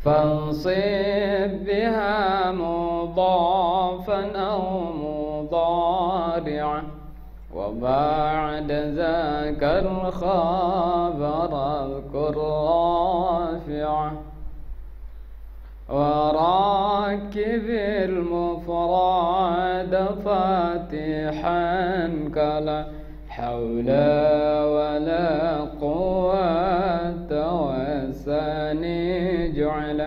فانصب بها مضافا أو مضارعا وبعد ذاك الخبر اذكر رافعا وركب المفرد فاتحا كلا حول ولا قوة والثاني جعل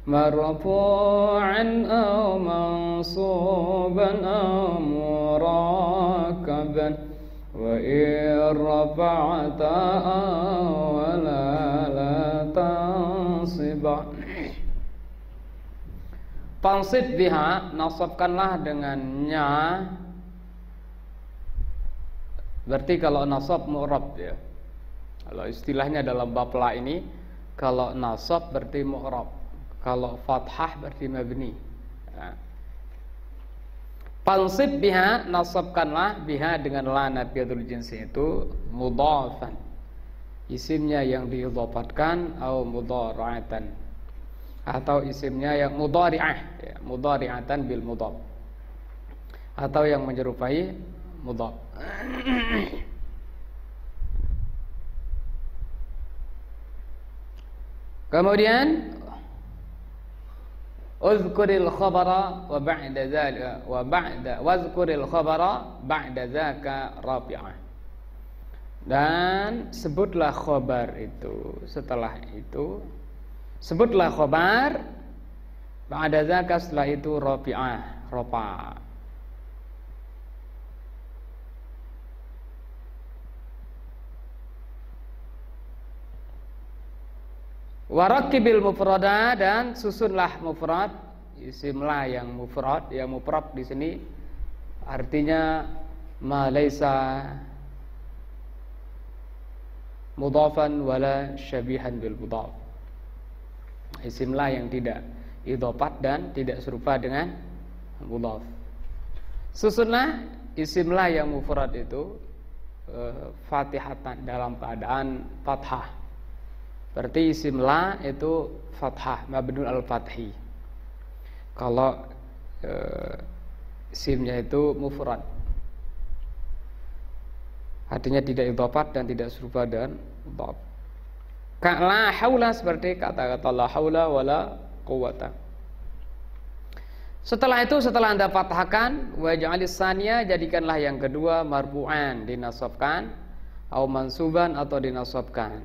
مرفوعا أو منصوبا أو مركبا وإن رفعت ولا تنصبا. Fansib biha, nasabkanlah dengannya. Berarti kalau nasab mu'rab ya. Kalau istilahnya dalam bab la ini, kalau nasab berarti mu'rab, kalau fathah berarti mabni. Ya. Fansib biha, nasabkanlah biha dengan la nafiyatul jinsi itu mudhafan, isimnya yang diidhafatkan, atau mudhara'atan, atau isimnya yang mudhari'ah ya, mudhari'atan bil mudhaf, atau yang menyerupai mudhaf. Kemudian uzkuril khabara wa ba'da zalika wazkuril khabara ba'da zaka rabi'ah, dan sebutlah khabar itu, setelah itu sebutlah khabar, ba'da zaka, setelah itu rabi'ah, ropa. Warakibil mufrada, dan susunlah mufrad, isimlah yang mufrad. Yang mufrad di sini artinya ma laisa mudhafan wala syabihan bil mudhaf, isimlah yang tidak idhofat dan tidak serupa dengan mudhaf. Susunlah isimlah yang mufrad itu fatihatan, dalam keadaan fathah. Berarti isim la itu fathah, mabnun al-fathi. Kalau isimnya itu mufrad, artinya tidak idhofat dan tidak serupa dengan mudhaf. Ka la haula, seperti kata-kata la haula wala quwata. Setelah itu, setelah Anda fathahkan, waj'alis tsaniya, jadikanlah yang kedua marfu'an, dinasabkan, au mansuban, atau dinasabkan,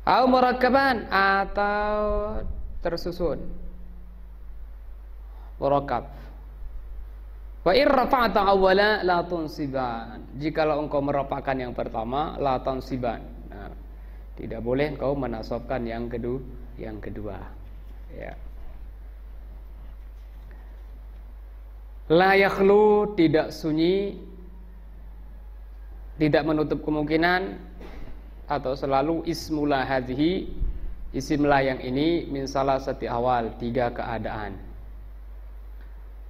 au murakkaban, atau tersusun murakkab. Wa in rafa'ta awwala la tunsiban, jikalau engkau merafa'kan yang pertama la tunsiban, nah, tidak boleh engkau menasabkan yang kedua ya. La yakhlu, tidak sunyi, tidak menutup kemungkinan, atau selalu ismula hadhihi, isimlah yang ini, min salasati awal, 3 keadaan.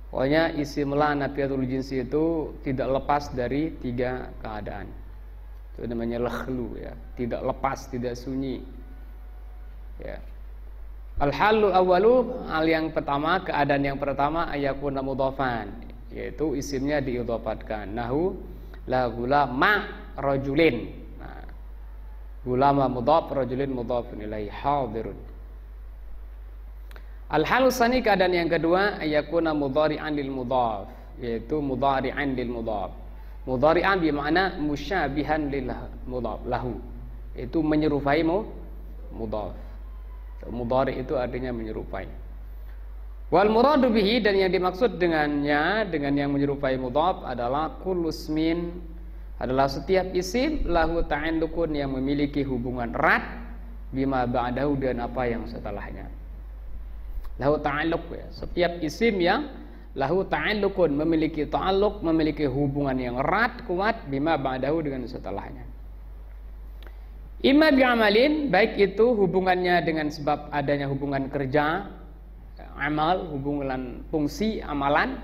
Pokoknya isimlah nafiyatul jinsi itu tidak lepas dari 3 keadaan. Itu namanya lakhlu ya, tidak lepas, tidak sunyi ya. Al-halul awwalu, hal yang pertama, keadaan yang pertama, ayakuna mudhafan, yaitu isimnya diidhafatkan. Nahu la gulama rajulin, gulama mudhaf, rajulin mudhafun ilaihi, hadirun. Al-halu tsani, keadaan yang kedua, ayakuna mudhari'an lil mudhaf, yaitu mudhari'an lil mudhaf. Mudhari'an bermakna musyabihan lil mudhaf lahu, itu menyerupai mudhaf. Mudhari itu artinya menyerupai. Wal muradu bihi, dan yang dimaksud dengannya, dengan yang menyerupai mudhaf adalah kullu ismin, adalah setiap isim lahu ta'alluqun, yang memiliki hubungan erat, bima ba'dahu, dan apa yang setelahnya. Lahu ta'alluq ya, setiap isim yang lahu ta'alluqun, memiliki ta'alluq, memiliki hubungan yang erat, kuat, bima ba'dahu, dengan setelahnya. Imma bi'amalin, baik itu hubungannya dengan sebab adanya hubungan kerja, amal, hubungan fungsi amalan.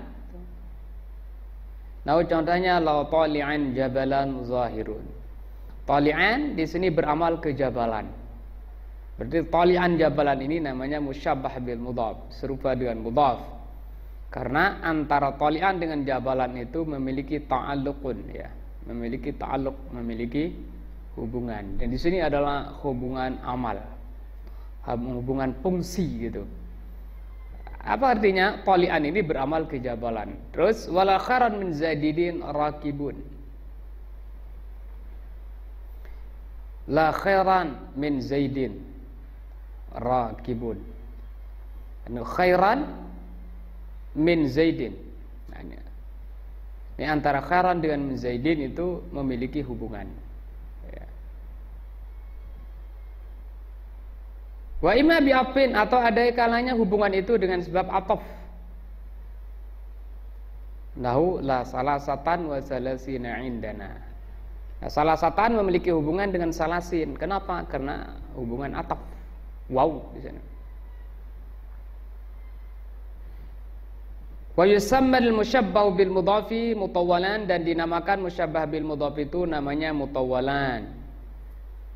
Nah, contohnya la tali'an jabalan zahirun, Tali'an di sini beramal ke jabalan. Berarti tali'an jabalan ini namanya musyabbah bil mudhaf, serupa dengan mudhaf. Karena antara tali'an dengan jabalan itu memiliki ta'alluqun ya, memiliki ta'alluq, memiliki hubungan. Dan di sini adalah hubungan amal, hubungan fungsi gitu. Apa artinya? Tali'an ini beramal ke jabalan. Terus wala kharan min zadidin rakibun. La khairan min zaidin rakibun. Khairan min zaidin. Nah, ini antara khairan dengan min zaidin itu memiliki hubungan. Ya. Wa imma bi'afin, atau ada kalanya hubungan itu dengan sebab ataf. Lahu la salasatan wa salasina indana. Nah, salasatan memiliki hubungan dengan salasin. Kenapa? Karena hubungan ataf. Wow di sana. Wa yusamma al-musyabbah bil mudhafi mutawwalan, dan dinamakan musyabbah bil mudhaf itu namanya mutawwalan.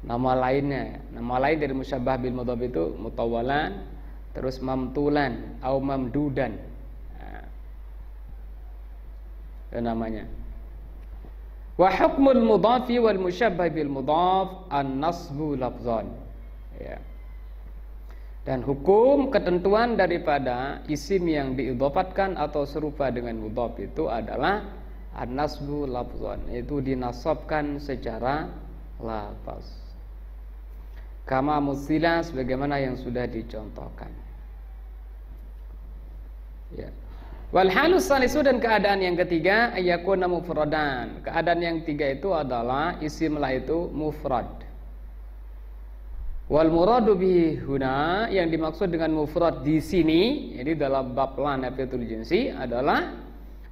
Nama lainnya, nama lain dari musyabbah bil mudhaf itu mutawwalan, terus mamtulan atau mamdudan. Nah, itu namanya. Wa hukmul mudhafi wal musyabbah bil mudhaf an-nasbu lafzan. Ya. Dan hukum ketentuan daripada isim yang diidhafatkan atau serupa dengan mudhaf itu adalah an-nasbu lafzan, yaitu dinasabkan secara lafaz. Kama musila, sebagaimana yang sudah dicontohkan. Ya. Wal halus salisu, dan keadaan yang ketiga ayakuna mufradan. Keadaan yang ketiga itu adalah isimlah itu mufrad. Wal muradu bihi huna, yang dimaksud dengan mufrad di sini, jadi dalam bab la nafiyatul jinsi adalah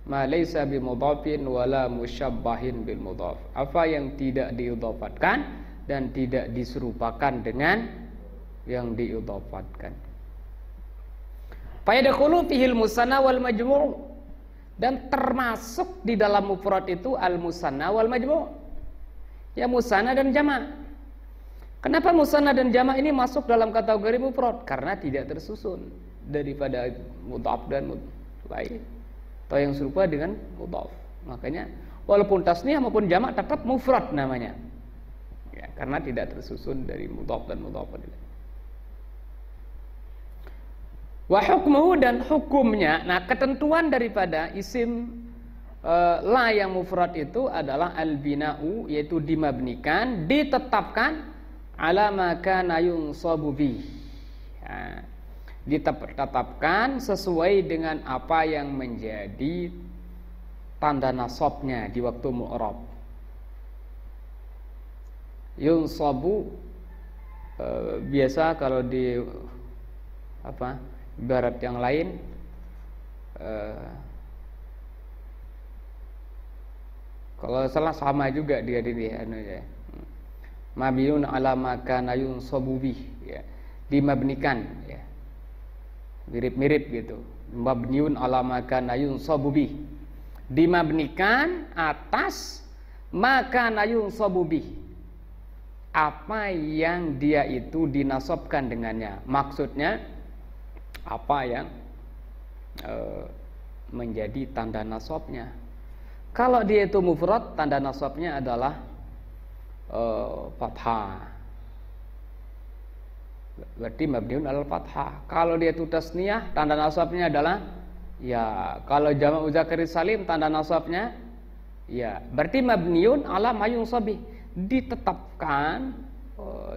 ma laysa bi mudhafin wala musyabbahin bil mudhaf. Apa yang tidak diidhafatkan dan tidak diserupakan dengan yang diidhafatkan. Fayadkhulu fihil musanna wal majmu', dan termasuk di dalam mufrad itu al musanna wal majmu'. Ya, musanna dan jama'. Kenapa musanna dan jama' ini masuk dalam kategori mufrad? Karena tidak tersusun daripada mudhaf dan lain atau yang serupa dengan mudhaf. Makanya walaupun tasniyah maupun jama' tetap mufrad namanya. Ya, karena tidak tersusun dari mudhaf dan mudhaf. Wa hukmuhu, dan hukumnya. Nah, ketentuan daripada isim la yang mufrad itu adalah al-bina'u, yaitu dimabnikan, ditetapkan ala ma kana yunsabu bih. Nah, ditetapkan sesuai dengan apa yang menjadi tanda nasabnya di waktu mu'rab. Yunsabu biasa kalau di apa? Ibarat yang lain kalau salah sama juga dia ini anu ya. Mabniun ala ma kana yunsabu bih, ya. Dimabnikan ya. Mirip-mirip gitu. Mabniun ala ma kana yunsabu bih. Dimabnikan atas ma kana yunsabu bih. Apa yang dia itu dinasabkan dengannya. Maksudnya apa yang menjadi tanda nasabnya. Kalau dia itu mufrad, tanda nasabnya adalah fathah. Berarti mabniun alal fathah. Kalau dia itu tasniyah, tanda nasabnya adalah ya. Kalau jamak muzakkar salim, tanda nasabnya ya. Berarti mabniun ala ma yunsabi. Ditetapkan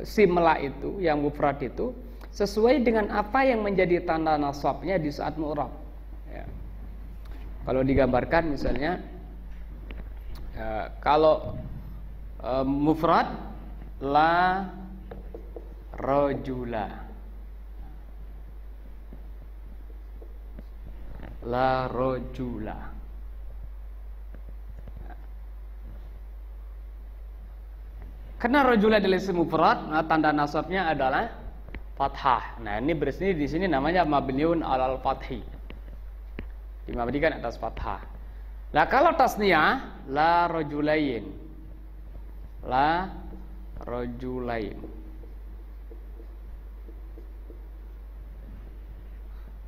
simla itu yang mufrad itu sesuai dengan apa yang menjadi tanda nasabnya di saat mu'rab. Ya. Kalau digambarkan misalnya, kalau mufrad la rajula, la rajula. Karena rajula adalah isim mufrad, nah tanda nasabnya adalah fathah. Nah, ini bersini di sini namanya mabniun alal fathi. Dimabnikan atas fathah. Nah, kalau tasniyah la rajulain. La rajulain.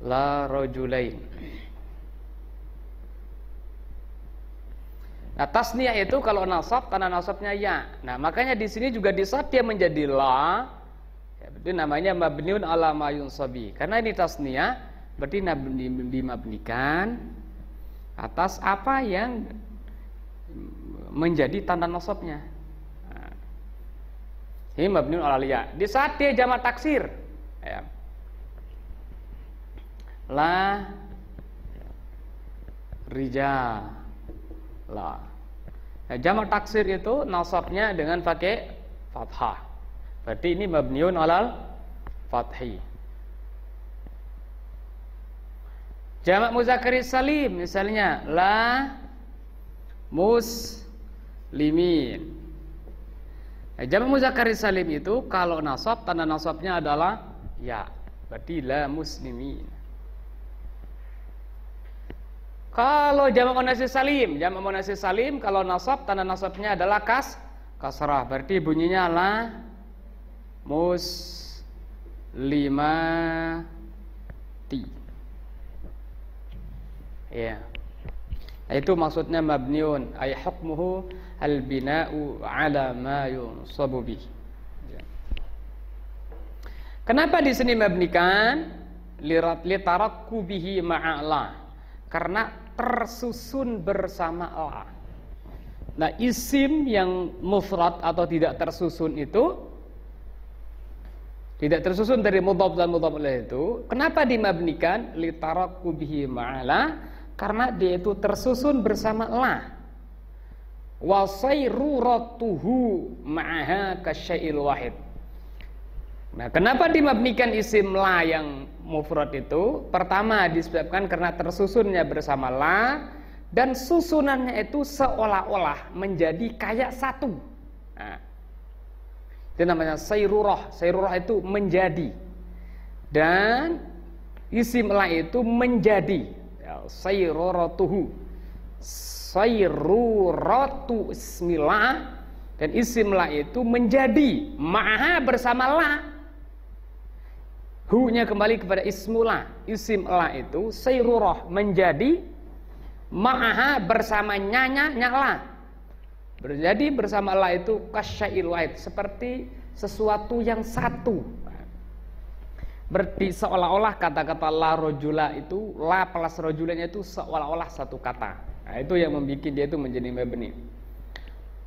La rajulain. Nah, tasniyah itu kalau nasab karena nasabnya ya. Nah, makanya di sini juga disab dia menjadi la. Ya, berarti namanya mabniun ala ma yunsabi. Karena ini tasniyah, berarti dimabnikan atas apa yang menjadi tanda nasabnya. Nah, ini mabniun ala ya. Di saat dia jamak taksir, ya. La rijal la. Nah, jamak taksir itu nasabnya dengan pakai fathah. Berarti ini mabniun alal fathi. Jamak muzakkar salim misalnya la muslimin. Nah, jamak muzakkar salim itu kalau nasab tanda nasabnya adalah ya. Berarti la muslimin. Kalau jamak muannats salim kalau nasab tanda nasabnya adalah kasrah. Berarti bunyinya la muslimati. Ya. Itu maksudnya mabniun ay hukmuhu al bina'u ala ma yunsabu bih. Kenapa di sini mabnikan li tarakkubihi ma'ala? Karena tersusun bersama Allah. Nah, isim yang mufrad atau tidak tersusun itu tidak tersusun dari mudhaf dan mudhaf ilaih itu, kenapa dimabnikan li tarakkubihi ma'ala? Karena dia itu tersusun bersama Allah. Wa sayruratuhu ma'aha kasyai'il wahid. Nah, kenapa dimabnikan isim la yang mufrad itu? Pertama disebabkan karena tersusunnya bersama la dan susunannya itu seolah-olah menjadi kayak satu. Nah, itu namanya sayrurah. Sayrurah itu menjadi. Dan isim la itu menjadi. Sayruratuhu. Sayruratu ismillah dan isim la itu menjadi ma'aha bersama la. Hu-nya kembali kepada ismula. Isim la itu sayrurah menjadi ma'aha bersama nyala. Jadi bersama la itu kasya'il wahid, seperti sesuatu yang satu. Berarti seolah-olah kata-kata la rojula itu, la plus rojulanya itu seolah-olah satu kata. Nah, itu yang membuat dia itu menjadi mabni.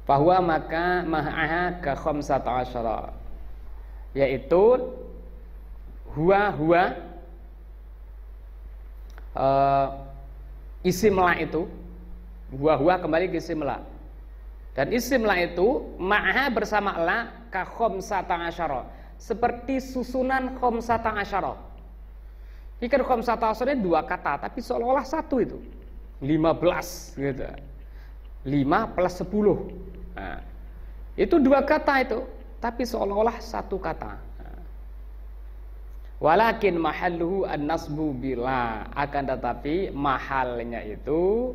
Bahwa maka ma'aha ka khamsata asyara, yaitu huwa isim la itu huwa kembali ke isim la, dan isim la itu ma'aha bersama la ka khamsata asyara, seperti susunan khamsata asyara. Ikan khamsata asyara dua kata tapi seolah-olah satu itu 15 gitu. 5 plus 10. Nah, itu dua kata itu tapi seolah-olah satu kata. Walakin mahalluhu an-nasbu bila, akan tetapi mahalnya itu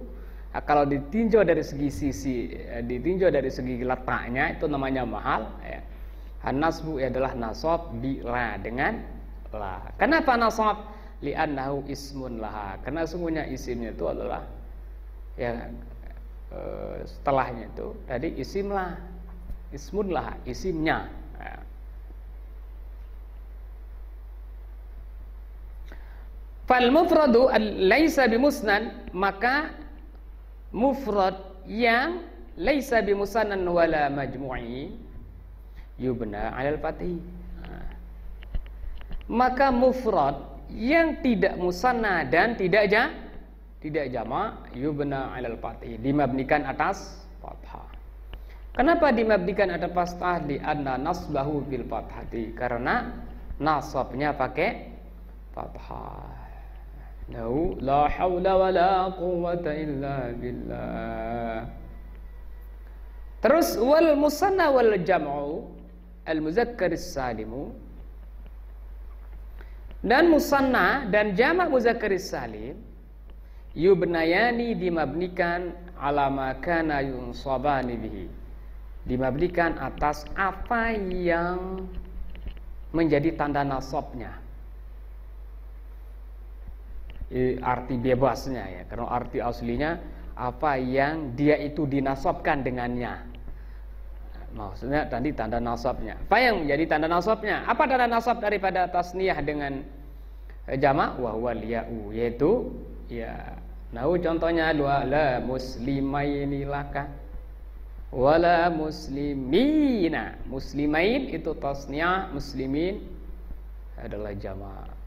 kalau ditinjau dari segi letaknya itu namanya mahal ya. An-nasbu adalah nasab bila dengan la. Kenapa nasab? Li'annahu ismun laha. Karena sungguhnya isimnya itu adalah ya setelahnya itu tadi isim lah. Ismun laha, isimnya. Ya. Fal mufradu laisa bimusnan, maka mufrad yang laisa bimusannan wala majmu'i yubna 'alal fathi. Maka mufrad yang tidak musanna dan tidak jamak yubna 'alal fathi, dimabnikan atas fathah. Kenapa dimabnikan atas fathah? Li anna nasbahu bil fathati, karena nasabnya pakai fathah. La haula wala quwwata illa billah. Terus wal musanna wal jam'u al muzakkar salimu, dan musanna dan jamak muzakkar salim yubnayani dimabnikan ala ma kana yunsabani bihi, dimabnikan atas apa yang menjadi tanda nasabnya. Arti bebasnya ya, karena arti aslinya apa yang dia itu dinasabkan dengannya. Maksudnya tadi tanda nasabnya. Apa yang menjadi tanda nasabnya? Apa tanda nasab daripada tasniyah dengan jamak? Wa huwal ya'u, yaitu ya. Nah, contohnya dua, la muslimaini laka wala muslimina. Muslimain itu tasniyah, muslimin adalah jamak.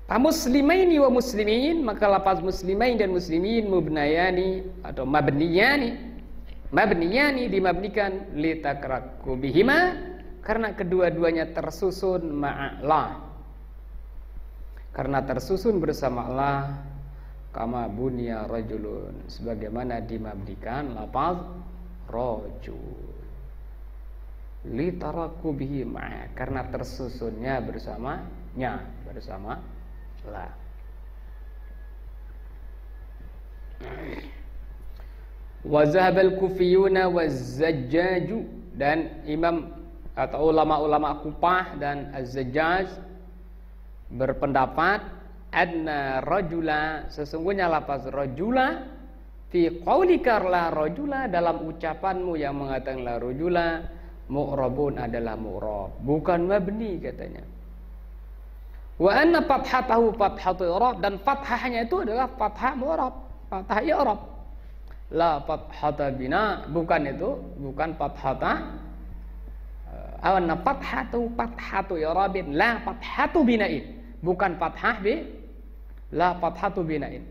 Muslimaini wa muslimin, maka lafaz muslimain dan muslimin mubnayani atau mabniyani. Mabniyani dimabnikan li takrakkubihima karena kedua-duanya tersusun ma'ala. Karena tersusun bersama Allah, kama bunya rajulun, sebagaimana dimabnikan lafaz rajul. Li tarakubihima karena tersusunnya bersamanya, bersama lah. Wa zahabal kufiyuna waz-zajjaju, dan imam atau ulama-ulama Kufah dan az-Zajjaj berpendapat anna rajula, sesungguhnya lafaz rajula fi qaulika la rajula, dalam ucapanmu yang mengatakan la rajula, mu'rabun adalah mu'rab, bukan mabni katanya. Wa anna fathatahu fathatu i'rab, dan fathahnya itu adalah fathah mu'rab, fathah i'rab. La fathata bina, bukan itu, bukan fathata. Awanna fathatu i'rabin, la fathatu bina'in, bukan fathah bi, la fathatu bina'in.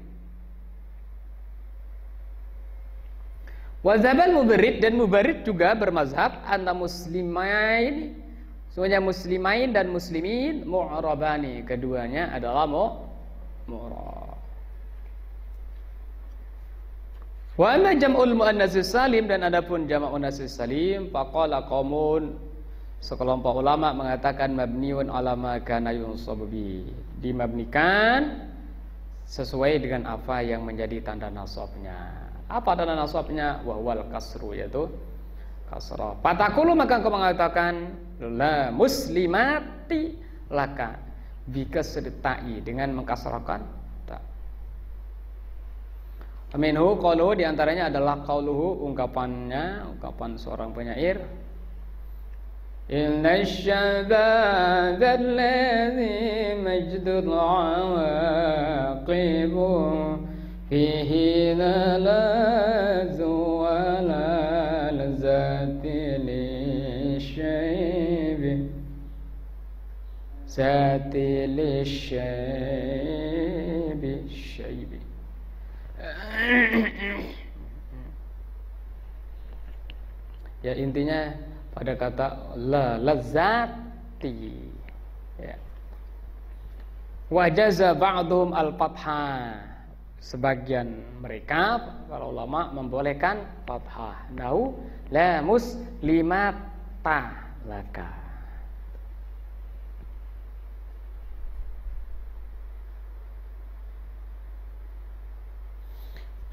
Wa zabal mubarrid, dan mubarrid juga bermazhab anna muslimain, semuanya muslimain dan muslimin mu'rabani, keduanya adalah mu'rab. Wa amma jam'ul muannats salim, dan adapun jamak muannats salim, faqala qaumun, sekelompok ulama mengatakan mabniun ala ma kana yunsabu bi, dimabnikan sesuai dengan apa yang menjadi tanda nasabnya. Apa tanda nasabnya? Wa huwal kasru, yaitu kasrah. Fatakulu, maka engkau mengatakan la muslimati laka bi kasri ta'i, dengan mengkasrahkan ta. Minhu qalu, di antaranya adalah qauluhu, ungkapan seorang penyair. Inna syabab alladhi majdul awaqibu fihi lalazu wa lalazati lisyaibi zati lisyaibi. Ya, intinya pada kata la lazati ya. Wajaza ba'dhum al-fathah, sebagian mereka para ulama membolehkan fathah. Nahu la muslimata laka.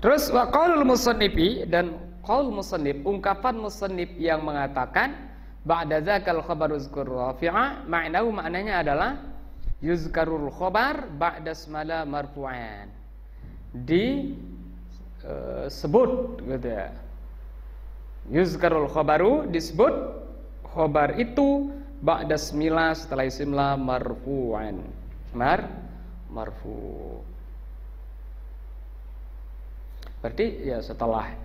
Terus wa qaulul musannifi, dan qaul musannif, ungkapan musannif yang mengatakan ba'da dzakal khabaru uzkur rafi'a, maknanya adalah yuzkarul khabar ba'da ismala marfu'an, disebut gitu ya. Yuzkarul khabaru, disebut khabar itu ba'da ismila, setelah ismila marfu'an, marfu'. Berarti ya setelah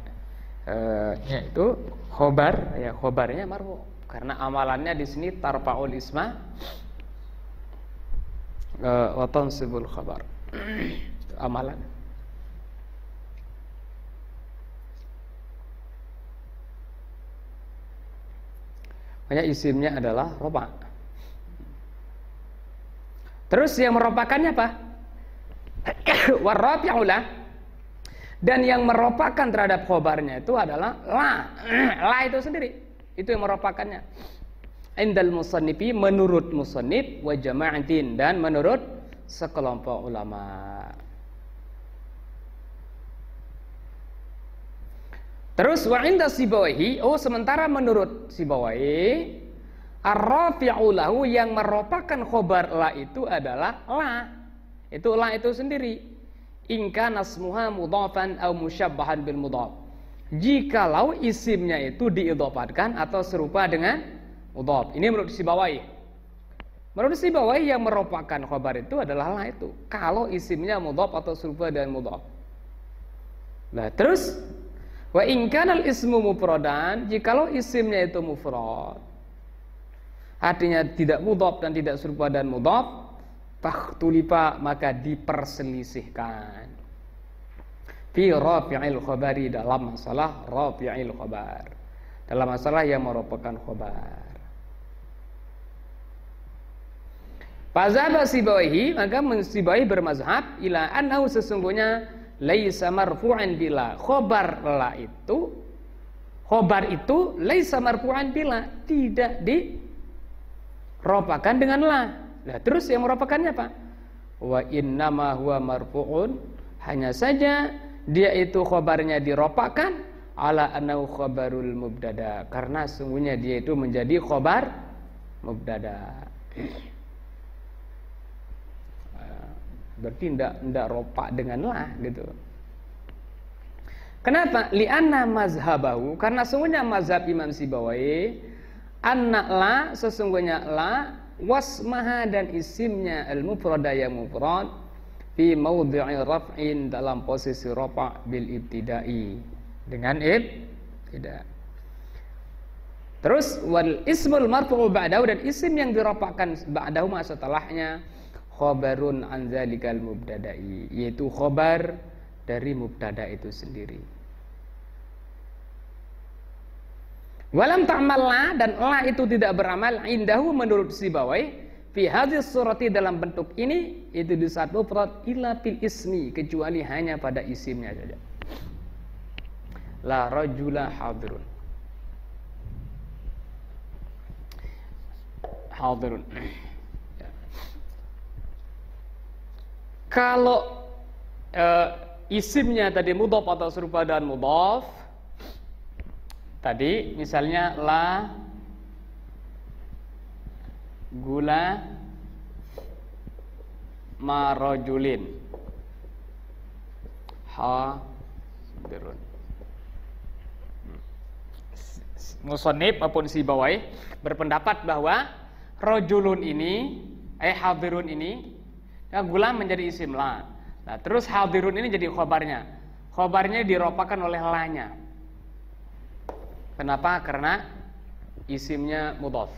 itu khobar, ya khobarnya marfu, karena amalannya di sini tarfa'ul isma wa tansibul khabar. Amalan. Makanya isimnya adalah roba. Terus yang meropakannya apa? Warrafi'ulah. Dan yang meropakan terhadap khobarnya itu adalah la. La itu sendiri, itu yang meropakannya. Indal musannifi, menurut musannif, wa jama'atin, dan menurut sekelompok ulama. Terus wa inda Sibawayhi, sementara menurut Sibawayhi, ar-rafi'u lahu, yang merupakan khobar la itu adalah la. Itu la itu sendiri. In kana ismuha mudhafan aw musyabbahan bil mudhaf. Jikalau isimnya itu diidhofahkan atau serupa dengan mudhaf. Ini menurut Sibawayhi. Menurut Sibawayhi yang merupakan khobar itu adalah la itu. Kalau isimnya mudhaf atau serupa dengan mudhaf. Nah, terus wa in kana al-ismu mufradan, jikalau isimnya itu mufrad, artinya tidak mudhaf dan tidak serupa dan mudhaf, fakhtulifa, maka diperselisihkan fi rafi'il khabari, dalam masalah rafi'il khabar, dalam masalah yang merupakan khabar. Fazhaba Sibawayhi, maka Sibawayhi bermazhab ila annahu, sesungguhnya laisa marfu'an bila, khobar la itu, khobar itu laisa marfu'an bila, tidak diropakan dengan la. Nah, terus yang meropakannya apa? Wa innama huwa marfu'un, hanya saja dia itu khobarnya diropakan ala annahu khobarul mubtada, karena sungguhnya dia itu menjadi khobar mubtada. Berarti tidak ropak dengan la gitu. Kenapa? Li'anna mazhabahu, karena sungguhnya mazhab Imam Sibawayhi, anna la, sesungguhnya la, wasmaha, dan isimnya al-mufrada yang mufrad, fi maudhi'i raf'in, dalam posisi rafa' bil ibtidai, dengan ibtida. Terus wal ismul marfu'u ba'dahu, dan isim yang dirafa'kan ba'dahu, setelahnya, khobarun an zalikal mubtada'i, yaitu khobar dari mubtada itu sendiri. Walam ta'mal la, dan la itu tidak beramal indahu menurut Sibawayhi, fi hadhis surati, dalam bentuk ini, itu di saat mufrad, illa fil ismi, kecuali hanya pada isimnya saja. La rajula hadirun, hadirun. Kalau isimnya tadi mudhaf atau serupa dan mudhaf, tadi misalnya la gula marojulin hadirun. Musannif maupun Sibawayhi berpendapat bahwa rojulun ini, hadirun ini, ya, gulam menjadi isim la. Nah, terus hadirun ini jadi khobarnya. Khobarnya diropakan oleh la-nya. Kenapa? Karena isimnya mudhaf.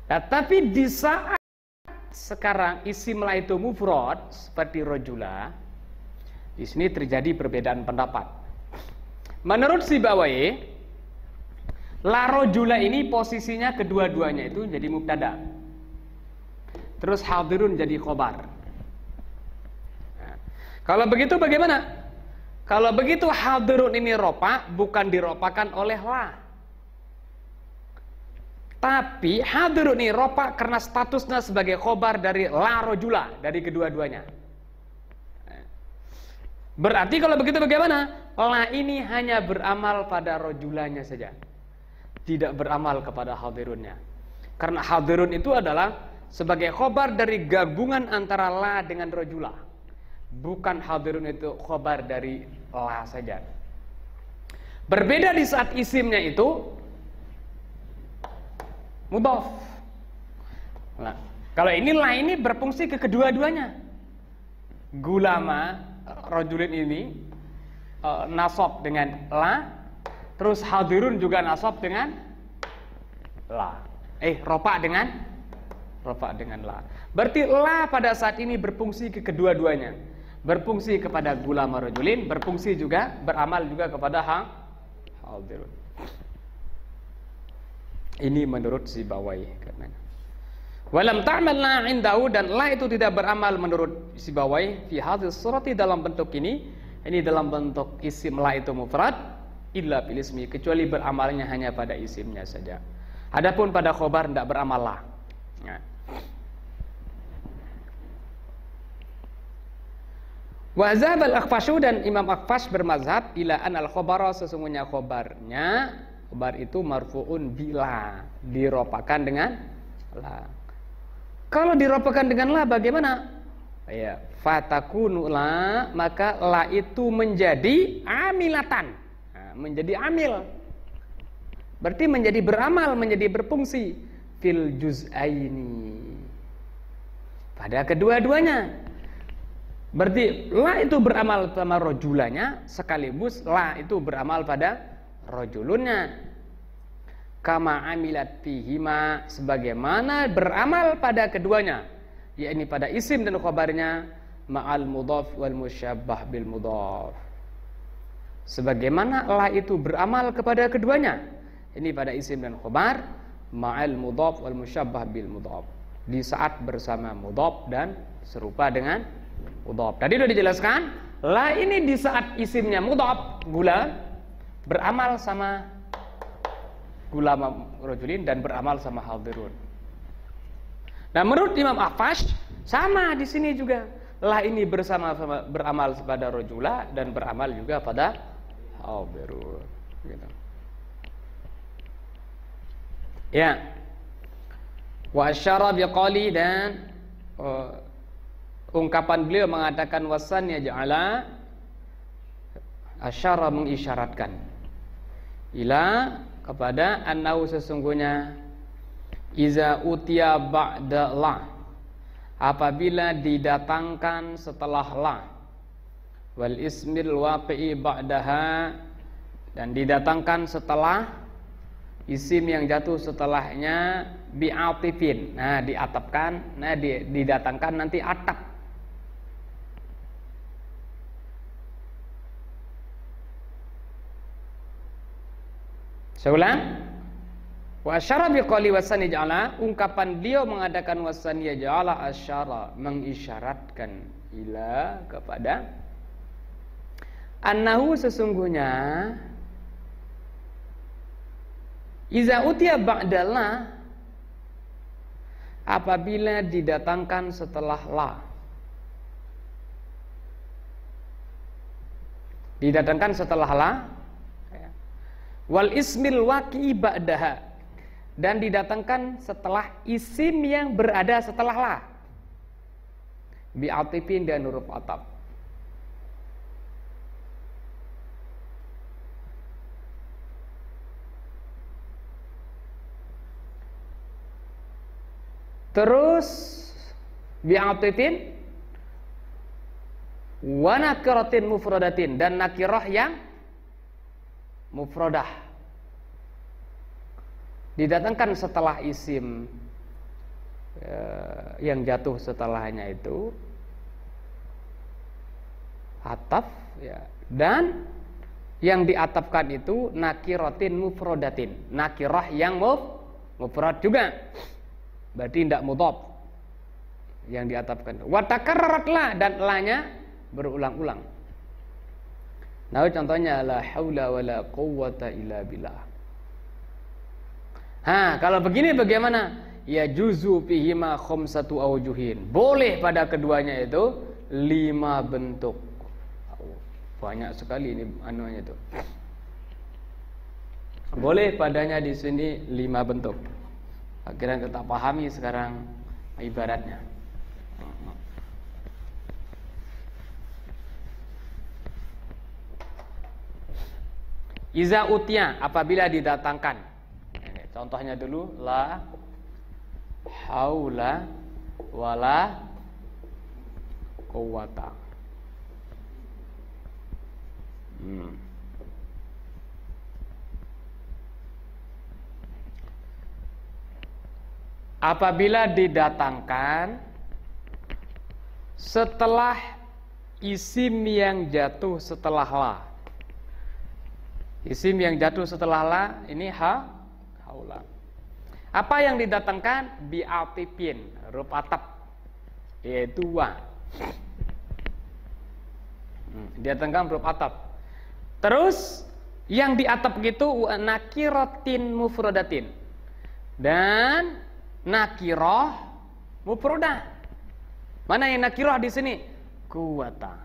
Nah, tapi di saat sekarang isim la itu mufrad seperti rojula, di sini terjadi perbedaan pendapat. Menurut Sibawayhi, la rojula ini posisinya kedua-duanya itu jadi mubtada. Terus hadirun jadi khobar. Nah, kalau begitu bagaimana? Kalau begitu hadirun ini ropa, bukan diropakan oleh la. Tapi hadirun ini ropa karena statusnya sebagai khobar dari la rojula, dari kedua-duanya. Berarti kalau begitu bagaimana? La ini hanya beramal pada rojulanya saja, tidak beramal kepada hadirunnya. Karena hadirun itu adalah sebagai khobar dari gabungan antara la dengan rojula, bukan hadirun itu khobar dari la saja. Berbeda di saat isimnya itu mudhaf. Nah, kalau ini la ini berfungsi ke kedua-duanya. Gulama rojulin ini nasab dengan la, terus hadirun juga nasab dengan la. Rofa dengan la. Berarti la pada saat ini berfungsi ke kedua-duanya. Berfungsi kepada gulama rajulin, berfungsi juga, beramal juga kepada hadirun. Ini menurut Sibawayhi katanya. Walam ta'mal la indahu, dan la itu tidak beramal menurut Sibawayhi fi hadhis surati, dalam bentuk ini dalam bentuk isim la itu mufrad, illa bil ismi, kecuali beramalnya hanya pada isimnya saja. Adapun pada khobar tidak beramal la. Wa zahab al-Akhfashu, dan Imam Akhfash bermazhab ila an al-khabara, sesungguhnya khobar itu marfu'un bila, diropakan dengan la. Kalau diropakan dengan la bagaimana? Ya, fatakunu la, maka la itu menjadi amilatan. Nah, menjadi amil. Berarti menjadi beramal, menjadi berfungsi fil juz'aini, pada kedua-duanya. Berarti la itu beramal sama rojulanya, sekaligus la itu beramal pada rojulunnya. Kama amilat fihima, sebagaimana beramal pada keduanya, yakni pada isim dan khabarnya, ma'al mudhaf wal musyabbah bil mudhaf. Sebagaimana la itu beramal kepada keduanya, ini pada isim dan khabar, ma'al mudhaf wal musyabbah bil mudhaf, di saat bersama mudhaf dan serupa dengan mudhaf. Tadi sudah dijelaskan, la ini di saat isimnya mudhaf, gula, beramal sama gulama rajulin dan beramal sama hadirun. Nah, menurut Imam Akhfash sama di sini juga. La ini bersama-sama beramal pada rajula dan beramal juga pada hadirun. Gitu. Ya. Wa asyara biqali, dan ungkapan beliau mengatakan wasan yaj'ala, asyara mengisyaratkan, ila kepada annahu, sesungguhnya, iza utiya ba'da la, apabila didatangkan setelah la, wal ismil waqi'i ba'daha, dan didatangkan setelah isim yang jatuh setelahnya, bi'atifin, nah diatapkan, nah didatangkan nanti atap. Saya ulang. Wa asyara biqali wasani ja'ala, ungkapan beliau mengadakan wasani ja'ala, asyara mengisyaratkan, ila kepada annahu, sesungguhnya, iza utiya ba'dallah, apabila didatangkan setelah la, didatangkan setelah la, wal ismil waqi'i ba'daha, dan didatangkan setelah isim yang berada setelah la, bi'atifin, dan huruf ataf. Terus bi'atifin wa nakiratin mufradatin, dan nakirah yang mufradah didatangkan setelah isim yang jatuh setelahnya itu ataf, ya, dan yang diatafkan itu nakiratin mufradatin, nakirah yang mufrad juga, berarti tidak mudhaf yang diatafkan. Wa takarrarat la, dan la-nya berulang-ulang. Nah, contohnya la haula wala quwwata illa billah. Kalau begini bagaimana? Ya juzu fihima khamsatu awjuhin. Boleh pada keduanya itu 5 bentuk. Banyak sekali ini anunya itu. Boleh padanya di sini 5 bentuk. Akhirnya kita pahami sekarang ibaratnya. Iza utya, apabila didatangkan. Ini contohnya dulu, la haula wala quwwata. Apabila didatangkan setelah isim yang jatuh setelah la. Isim yang jatuh setelah la ini haula. Apa yang didatangkan? Bi'atifin, huruf ataf, yaitu wa. Didatangkan huruf ataf. Terus yang diataf gitu nakiratin mufradatin, dan nakirah mufradah. Mana yang nakirah di sini? Quwata.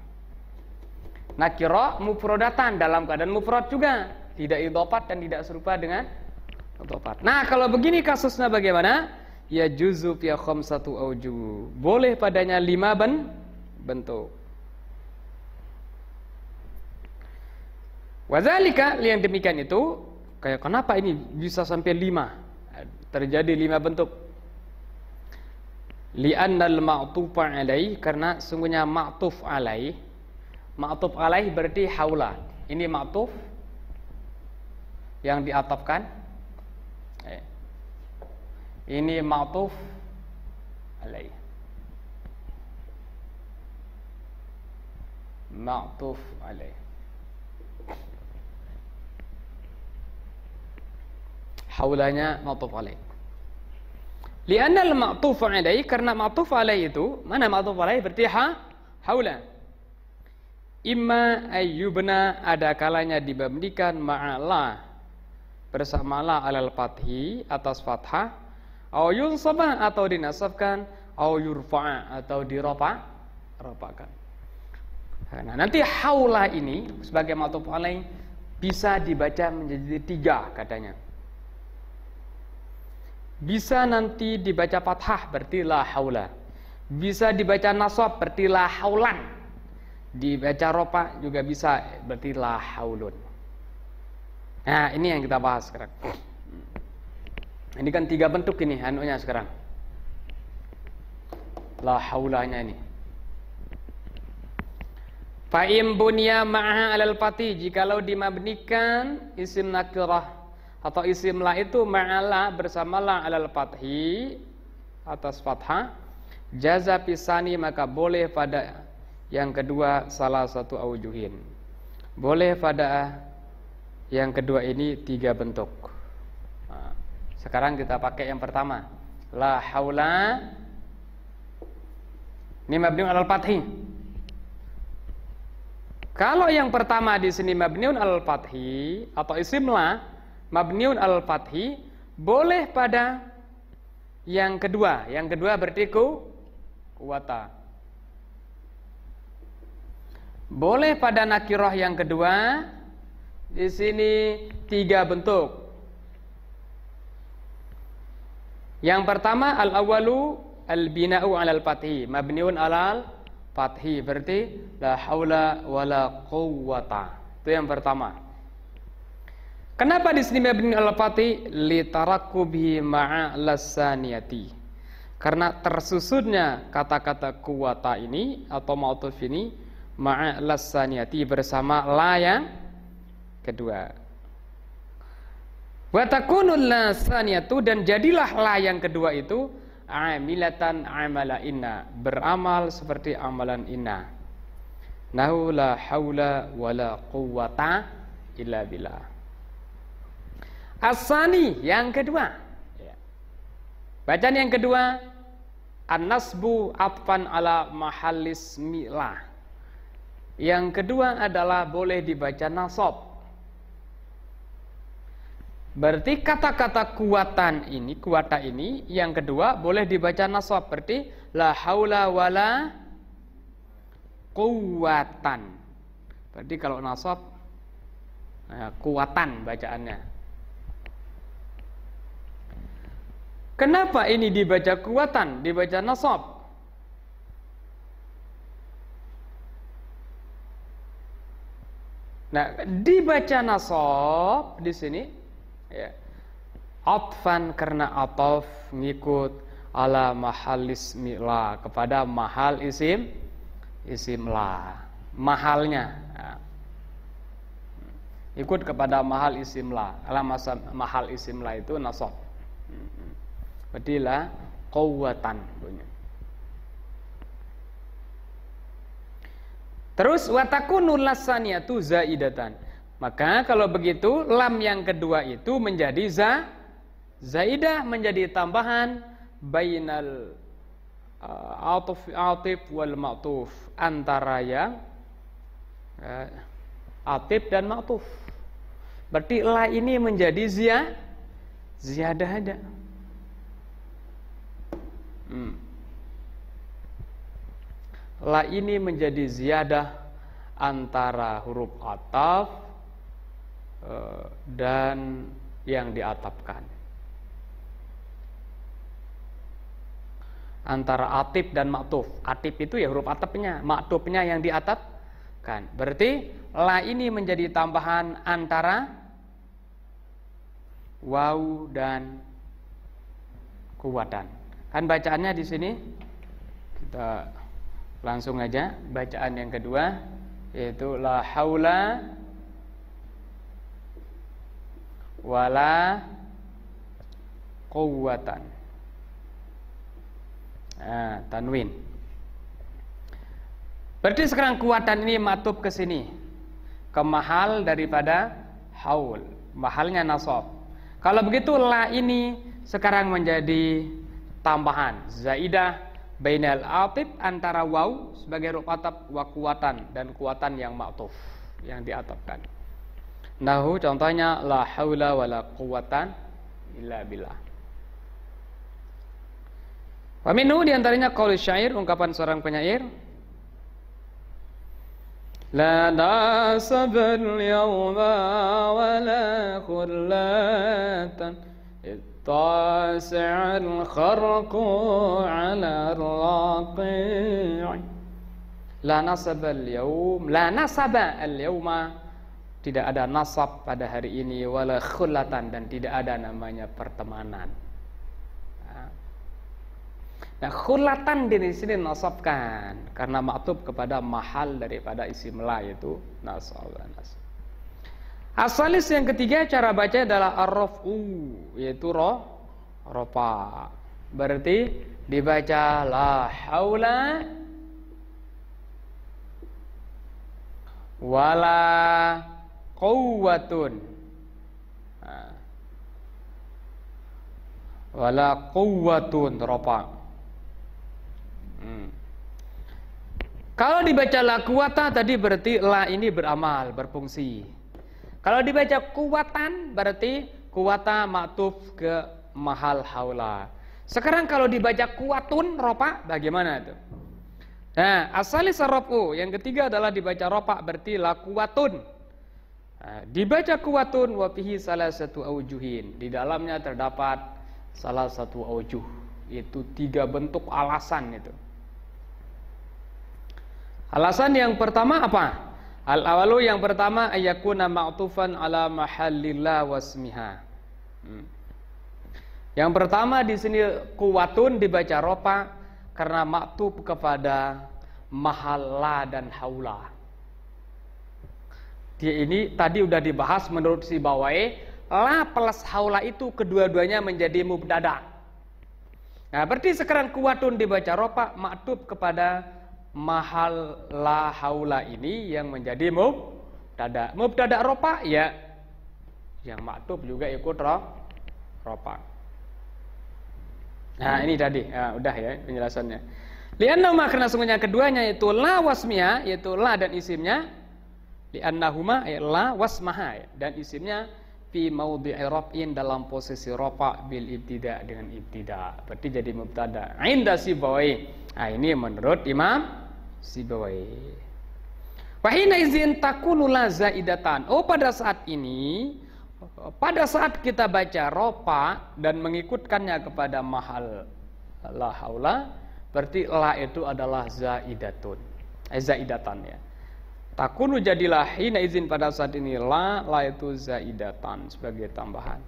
nakirah mufradatan dalam keadaan mufrad juga, tidak idhofat dan tidak serupa dengan idhofat. Nah, kalau begini kasusnya bagaimana? Ya juzu fi khamsatu aujuh. Boleh padanya 5 bentuk. Wadzalika, yang demikian itu, kayak kenapa ini bisa sampai 5? Terjadi 5 bentuk. Li'annal ma'tufa alaih, karena sungguhnya ma'tuf alaih. Ma'tuf alaih berarti haula. Ini ma'tuf yang diatafkan. Ini ma'tuf alaih. Ma'tuf alaih. Haulanya ma'tuf alaih. Li'anna al-ma'tuf alaih, karena ma'tuf alaih itu, mana ma'tuf alaih berarti haula. Imma ayyubna, ada kalanya dibandingkan ma'ala bersama la alal fathi atas fathah, au yunsabah atau dinasabkan, au yurfa'a atau diropakan. Nah, nanti haula ini sebagai ma'tuf alaih bisa dibaca menjadi 3 katanya. Bisa nanti dibaca fathah berarti la haula. Bisa dibaca nasab berarti la haulan. Dibaca ropa juga bisa berarti la haulun. Nah, ini yang kita bahas sekarang. Ini kan 3 bentuk ini anunya sekarang. La haulanya ini. Fa in bunya ma'ha 'alal fathi, jikalau dimabnikan isim nakirah atau isim la itu ma'ala bersama la 'alal fathi atas fathah, jaza pisani, maka boleh pada yang kedua salah satu aujuhin. Boleh pada yang kedua ini 3 bentuk. Nah, sekarang kita pakai yang pertama. La haula. Ini mabniun 'alal fathi. Kalau yang pertama di sini mabniun 'alal fathi atau isim la mabniun al fathi, boleh pada yang kedua. Yang kedua berarti kuwata. Boleh pada nakirah yang kedua. Di sini 3 bentuk. Yang pertama al-awwalu al-bina'u 'alal fathi, mabniun 'alal fathi, berarti la haula wala quwwata. Itu yang pertama. Kenapa di sini mabni al-fathi? Li tarakkubi ma'a lasaniyati. Karena tersusunnya kata-kata kuwata ini atau ma'tuf ini ma'a lasaniyati bersama la yang kedua. Wa takunul lasaniyatu, dan jadilah la yang kedua itu amilatan amala inna, beramal seperti amalan inna. Nahu la haula wala quwwata illa billah. As-sani, yang kedua. Bacaan yang kedua, an-nasbu atfan ala mahallis mi'lah. Yang kedua adalah boleh dibaca nasab. Berarti kata-kata kuwata ini yang kedua boleh dibaca nasab, berarti la haula wala quwwatan. Berarti kalau nasab kuwatan bacaannya. Kenapa ini dibaca kuwatan, dibaca nasab? Nah, dibaca nasab di sini ya. Atfan, karena ataf ngikut ala mahalis mi'la, kepada mahal isim la. Mahalnya ya. Ikut kepada mahal isim la. Ala mahal isim la itu nasab. Berarti la quwwatan bunyi. Terus wa takunu lasaniyatu zaidatan. Maka kalau begitu lam yang kedua itu menjadi zaidah, menjadi tambahan bainal atif wal ma'tuf, antara yang atif dan ma'tuf. Berarti la ini menjadi ziyadah ada. La ini menjadi ziyadah antara huruf ataf dan yang diatafkan. Antara atif dan maktuf. Atif itu ya huruf atafnya, maktufnya yang diatafkan. Berarti la ini menjadi tambahan antara waw dan kuwatan. Kan bacaannya di sini kita langsung aja bacaan yang kedua, yaitu la haula wala quwwatan. Tanwin. Berarti sekarang kuwatan ini matub ke sini, ke mahal daripada haul, mahalnya nasab. Kalau begitu la ini sekarang menjadi tambahan zaidah bainal atif, antara waw sebagai huruf ataf wa kuwatan, dan kuwatan yang maktuf yang diatafkan. Nahu contohnya la haula wala quwwatan illa billah. Wa minhu diantaranya qaul syair, ungkapan seorang penyair, la nasabal yawma wala khullatan ittasi'al kharqu ala raqi'i. La nasabal yawm, la nasaba al yawma, tidak ada nasab pada hari ini, wala khullatan, dan tidak ada namanya pertemanan. Nah, khulatan di sini nasabkan karena maktub kepada mahal daripada isim la, yaitu nasab. Asalis yang ketiga cara baca adalah ar-raf'u, yaitu rofa. Berarti dibaca la haula wala quwwatun. Wala quwwatun rofa. Kalau dibaca la kuwata tadi berarti la ini beramal, berfungsi. Kalau dibaca kuwatan berarti kuwata maktuf ke mahal haula. Sekarang kalau dibaca kuwatun rofa bagaimana itu? Nah, asalis ar-rafu yang ketiga adalah dibaca rofa, berarti la kuwatun. Nah, dibaca kuwatun wa fihi salah satu aujuhin. Di dalamnya terdapat salah satu aujuh, itu 3 bentuk alasan itu. Alasan yang pertama apa? Al-awalu, yang pertama, ayakuna ma'tufan ala mahallillah wasmiha. Yang pertama di sini kuwatun dibaca rofa karena maktuf kepada mahalla dan haula. Dia ini tadi udah dibahas menurut si Bawai, la plus haula itu kedua-duanya menjadi mubtada. Nah, berarti sekarang kuwatun dibaca rofa maktuf kepada mahal la haula ini yang menjadi mubtada. Mubtada rofa ya, yang maktuf juga ikut rofa. Nah, ini tadi udah ya penjelasannya. Li'annahuma, karena sungguhnya keduanya yaitu la wasmiha, yaitu la dan isimnya. Li'annahuma la wasmaha, dan isimnya fi maudhi'i raf'in, dalam posisi rafa bil ibtida, dengan ibtida. Berarti jadi mubtada. Inda Sibawai. Nah, ini menurut Imam Sibawai. Wa hina izin takunu la zaidatan. Oh, pada saat ini, pada saat kita baca rofa dan mengikutkannya kepada mahal la haula, berarti la itu adalah zaidatun. Zaidatan ya. Takunu jadilah hina izin pada saat ini la itu zaidatan sebagai tambahan.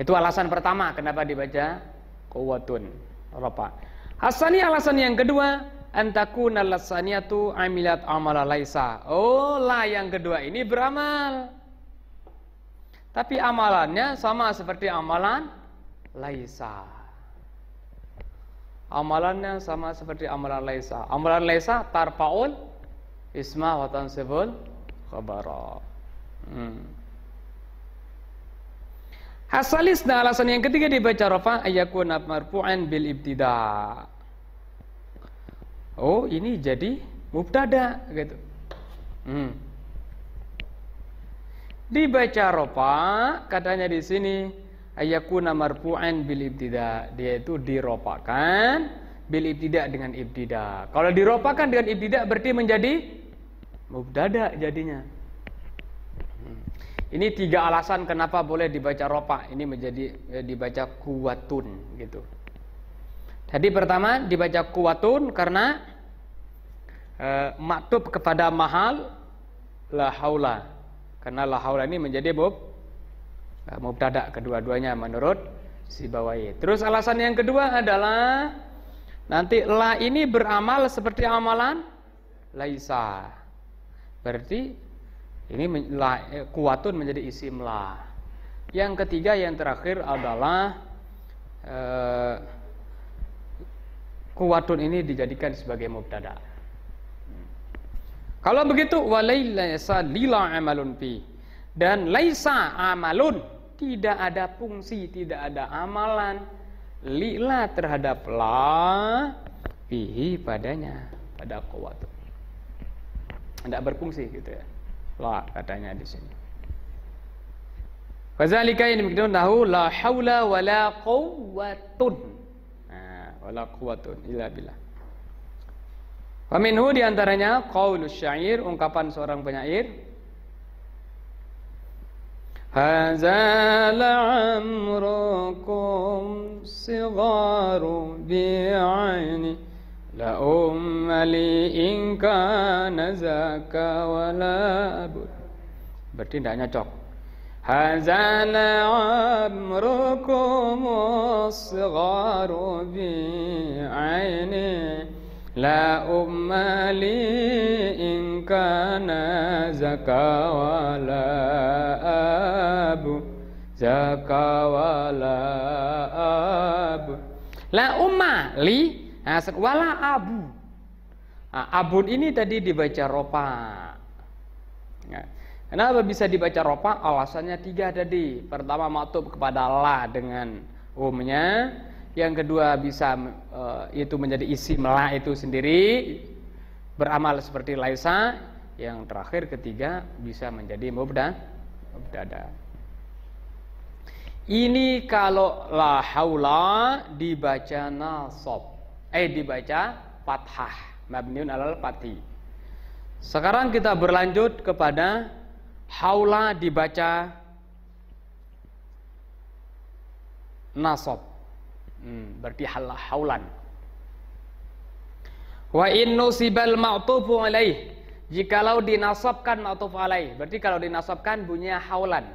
Itu alasan pertama kenapa dibaca quwwatun rofa. Asani, alasan yang kedua, antakuna lasaniyatu amilat amala laisa. Oh, la yang kedua ini beramal, tapi amalannya sama seperti amalan laisa. Amalannya sama seperti amalan laisa. Amalan laisa tarfaul isma wa tansibul khabara. Hasalis, nah alasan yang ketiga dibaca rafa ayakuna marfu'an bil ibtida. Oh, ini jadi mubtada gitu. Dibaca rafa katanya di sini ayakuna marfu'an bil ibtida, dia itu dirofakan bil ibtida dengan ibtida. Kalau diropakan dengan ibtida berarti menjadi mubtada jadinya. Ini 3 alasan kenapa boleh dibaca ropa. Ini menjadi dibaca kuwatun gitu. Jadi pertama dibaca kuwatun karena maktub kepada mahal la haula. Karena la haula ini menjadi mubtada kedua-duanya menurut Sibawayh. Terus alasan yang kedua adalah nanti la ini beramal seperti amalan laisa. Berarti ini kuwatun menjadi isim la. Yang ketiga yang terakhir adalah kuwatun ini dijadikan sebagai mubtada. Kalau begitu walaisa lila amalun fi, dan laisa amalun, tidak ada fungsi, tidak ada amalan lila terhadap la fihi padanya, pada kuwatun. Tidak berfungsi gitu ya. La katanya di sini. Fazalika ini begitu tahu la haula wala quwwatun. Nah, wala quwwatun illa billah. Wa minhu di antaranya qaulus syair, ungkapan seorang penyair. Hadza la'amrukum sigharu bi'aini la ummali in kana zaka wala abud. Berarti tidak nyocok. Hazana amrukum as-sigharu bi'aini la ummali in kana zaka wala abu zaka wala abu la ummali. Nah, wala abu. Nah, abun ini tadi dibaca ropa. Nah, kenapa bisa dibaca ropa? Alasannya 3 tadi. Pertama maktub kepada la dengan umnya. Yang kedua bisa itu menjadi isim la itu sendiri, beramal seperti laisa. Yang terakhir ketiga bisa menjadi mubtada. Ini kalau la haula dibaca nasab. Dibaca fathah, mabniun alal fathi. Sekarang kita berlanjut kepada haula dibaca nasab. Berarti haulan. Wa in nusibal ma'tufu alaih, jikalau dinasabkan ma'tuf alaih, berarti kalau dinasabkan bunyinya haulan.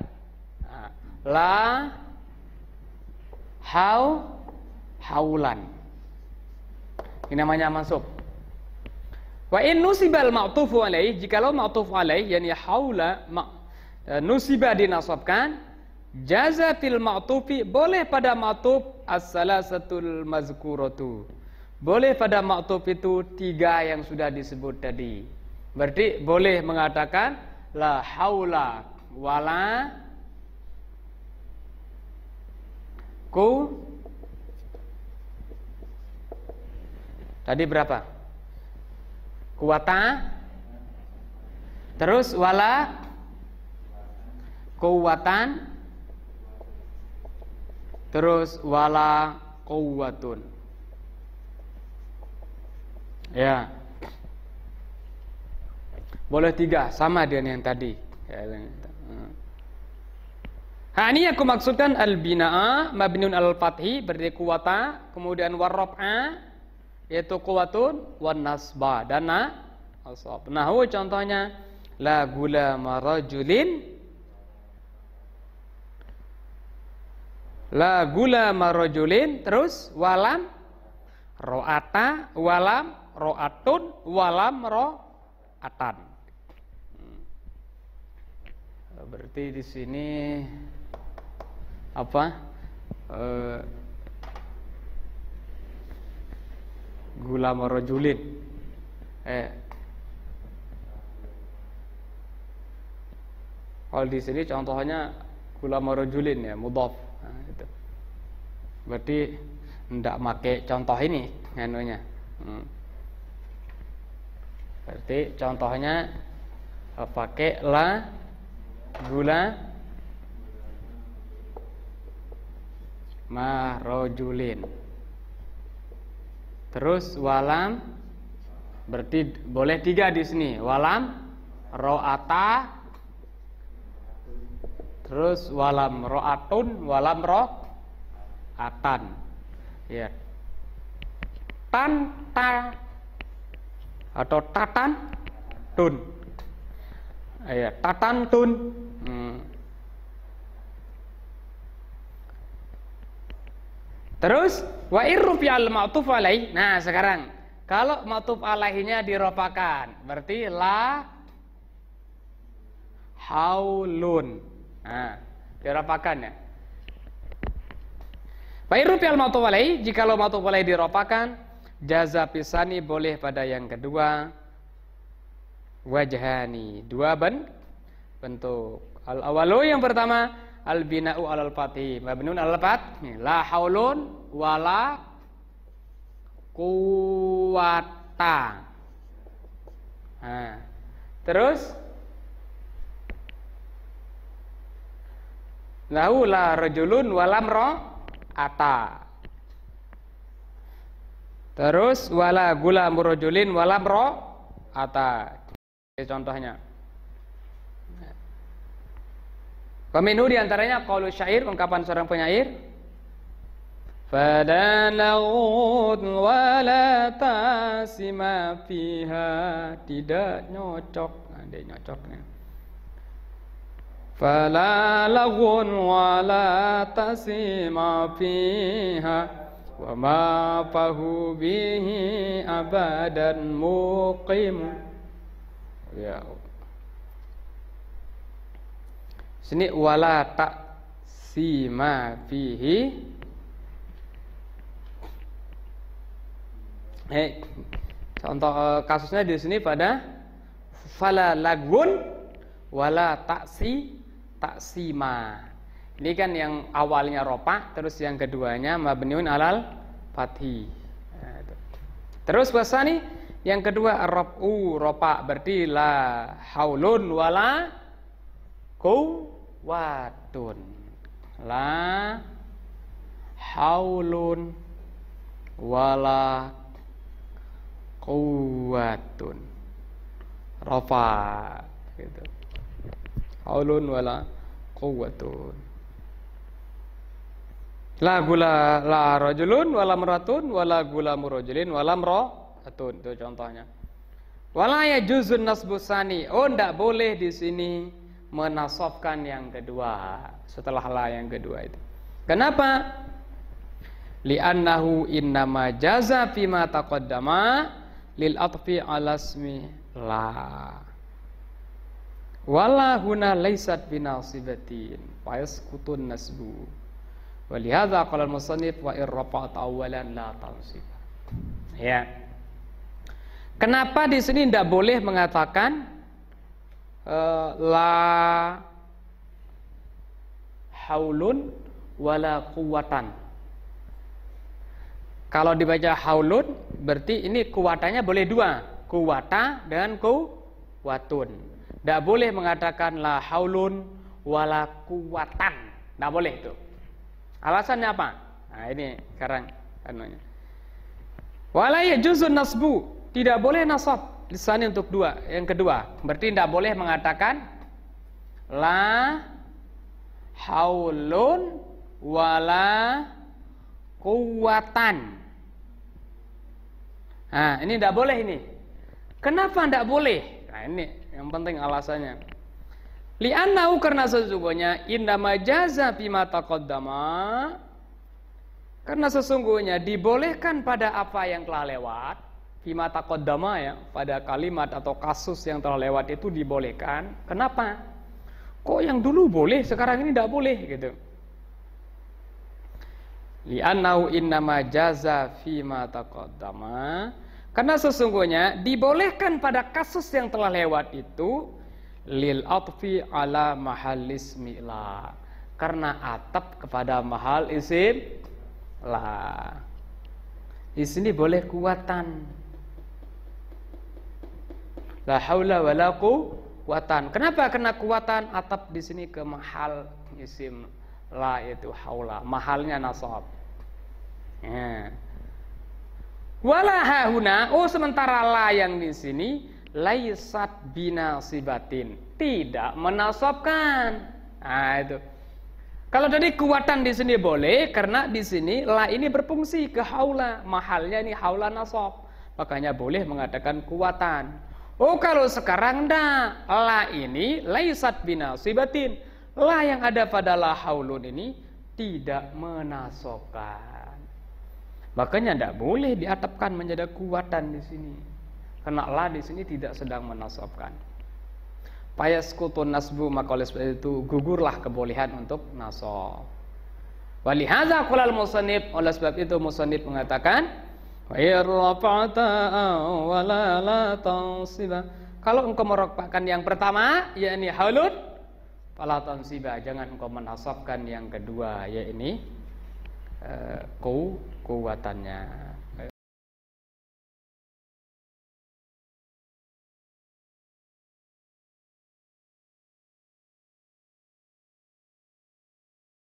La haulan. Ini namanya mansub. Wa in nusibal ma'tufu alaih, jikalau ma'tuf alaih yakni haula nusiba dinasabkan, jaza fil ma'tufi, boleh pada ma'tuf as-salasatul mazkuratu. Boleh pada ma'tuf itu 3 yang sudah disebut tadi. Berarti boleh mengatakan la haula wala ku. Tadi berapa? Kuwata. Terus wala kuwatan. Terus wala quwwatun. Ya. Boleh 3 sama dengan yang tadi. Ini aku maksudkan al-bina'a mabniun al-fathi berarti kuwata, kemudian warraf'a yaitu quwwatun, wan nasba dan nasab. Nahu contohnya la gulama rajulin, la gulama rajulin, terus walam ro'ata, walam ro'atun, walam ro'atan. Berarti di sini apa? Gulama rajulin. Kalau di sini contohnya gulama rajulin ya, mudhaf. Nah, itu. Berarti ndak make contoh ini anunya. Berarti contohnya pakai la gula ma rajulin. Terus walam berarti boleh 3 di sini. Walam ro'ata, terus walam ro'atun, walam ro'atan. Ya. Tan ta atau tatan tun. Ya, tatan tun. Terus wa irrufi'al ma'tuf alaih. Nah, sekarang kalau ma'tuf alaihinya diropakan, berarti la haulun. Nah, diropakan ya. Wa irrufi'al ma'tuf alaih, jikalau ma'tuf alaih diropakan, jaza pisani boleh pada yang kedua. Wajhani, 2 bentuk. Al awalu yang pertama al bina'u alal fathi, mabnun alal fath, la haulun wala quwata. Nah, terus lahu la rajulun walam ro'ata. Terus wala gulam rajulin walam ro'ata. Contohnya Peminu diantaranya qaulu syair, ungkapan seorang penyair, fadanaghut wala tasima fiha, tidak nyocok. Ada nyocoknya. Fala laghun wala tasima fiha wa ma fahu bihi abadan muqim. Ya. Sini wala tak sima fihi. Contoh kasusnya di sini pada fala lagun wala taksima. Ini kan yang awalnya ropa, terus yang keduanya mabniun alal fathi. Terus wasani yang kedua rafu ropa, berarti la haulun wala quwwatun. La haulun wala quwwatun. Rafa gitu. Haulun wala quwwatun. La gula la rajulun wala mratun wala gula murajulin wala mratun. Itu contohnya. Wala yajuzun nasbusani. Oh, enggak boleh di sini menasabkan yang kedua setelah la yang kedua itu. Kenapa? Li'annahu innama jaza fima taqaddama lil atfi ala ismi la. Wala huna laysat binasibatin fa yaskutun nasbu. Walihadza qala al-musannif wa irrafa'at awwalan la tansib. Ya. Kenapa di sini tidak boleh mengatakan la haulun wala quwwatan? Kalau dibaca haulun berarti ini kuwatanya boleh 2, kuwata dan quwwatun. Tidak boleh mengatakan la haulun wala quwwatan. Tidak boleh itu. Alasannya apa? Nah, ini sekarang anunya. Wala yajuzun nasbu, tidak boleh nasab lisani untuk 2. Yang kedua, berarti tidak boleh mengatakan la haulun wala quwwatan. Nah, ini tidak boleh ini. Kenapa tidak boleh? Nah, ini yang penting alasannya. Li'annahu, karena sesungguhnya indama jaza bima taqaddama, karena sesungguhnya dibolehkan pada apa yang telah lewat. Bima taqaddama ya, pada kalimat atau kasus yang telah lewat itu dibolehkan. Kenapa? Kok yang dulu boleh, sekarang ini tidak boleh gitu. Li'annahu innama jaza fima taqaddama, karena sesungguhnya dibolehkan pada kasus yang telah lewat itu lil atfi ala mahal ismi la, karena atap kepada mahal isim la. Di sini boleh kuwatan, la haula wala quwwatan. Kenapa? Karena kuwatan atap di sini ke mahal isim la, itu haula, mahalnya nasab. Ya. Wala hahuna, sementara la yang di sini laisat binasibatin, tidak menasabkan. Nah, itu. Kalau tadi kuatan di sini boleh karena di sini la ini berfungsi ke haula, mahalnya ini haula nasab. Makanya boleh mengatakan kuatan. Kalau sekarang enggak, la ini laisat binasibatin. La yang ada pada la haulun ini tidak menasabkan. Makanya tidak boleh diatapkan menjadi kuatan di sini. Karena la di sini tidak sedang menasabkan. Fayaskutun nasbu, maka oleh sebab itu gugurlah kebolehan untuk nasab. Walihadza qala al-musannif, oleh sebab itu musannif mengatakan wa irrafa'ta wala la tansiba. Kalau engkau merofakkan yang pertama yakni haulun, fala tansiba, jangan engkau menasabkan yang kedua yakni kuatannya.